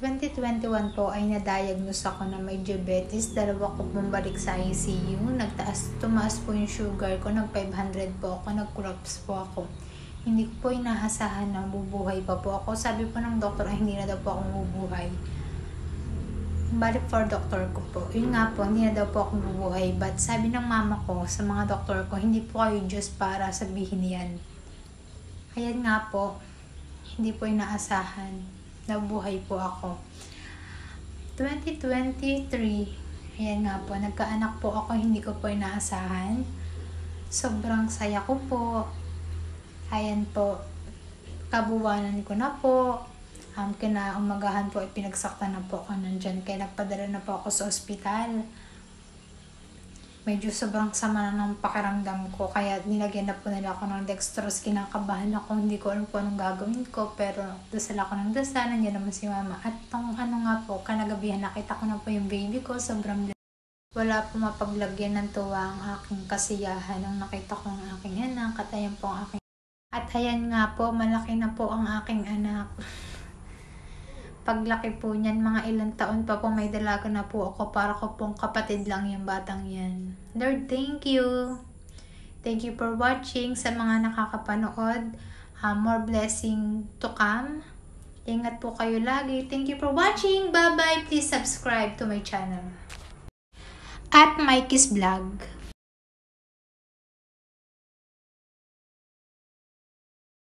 2021 po ay na-diagnose ako na may diabetes. Dalawa ko bumalik sa ICU. Tumaas po yung sugar ko. Nag-500 po ako. Nag-collapse po ako. Hindi ko po inaasahan na bubuhay pa po ako. Sabi po ng doktor ay hindi na daw po ako bubuhay. Balik for doktor ko po. Yun nga po, hindi na daw po ako bubuhay. But sabi ng mama ko sa mga doktor ko, hindi po kayo Diyos para sabihin yan. Ayan nga po, hindi po inaasahan. Nabuhay po ako. 2023, ayan nga po, nagkaanak po ako, hindi ko po inaasahan. Sobrang saya ko po. Ayan po, kabuwanan ko na po. Kinaumagahan po ay pinagsaktan na po ako nandyan. Kaya nagpadala na po ako sa ospital. Medyo sobrang sama na ng pakiramdam ko. Kaya nilagyan na po nila ako ng dextrose. Kinakabahan ako. Hindi ko alam po anong gagawin ko. Pero dasal ako ng dasal. Nandiyan naman si mama. At nga po, kanagabihan nakita ko na po yung baby ko. Sobrang wala po mapaglagyan ng tuwa ang aking kasiyahan. Nung nakita ko ang aking anak. At ayan po ang aking. At ayan nga po, malaki na po ang aking anak. Paglaki po niyan, mga ilang taon pa po may dalaga na po ako. Para ko pong kapatid lang yung batang yan. Lord, thank you. Thank you for watching. Sa mga nakakapanood, more blessing to come. Ingat po kayo lagi. Thank you for watching. Bye-bye. Please subscribe to my channel. At Mikey's Vlog.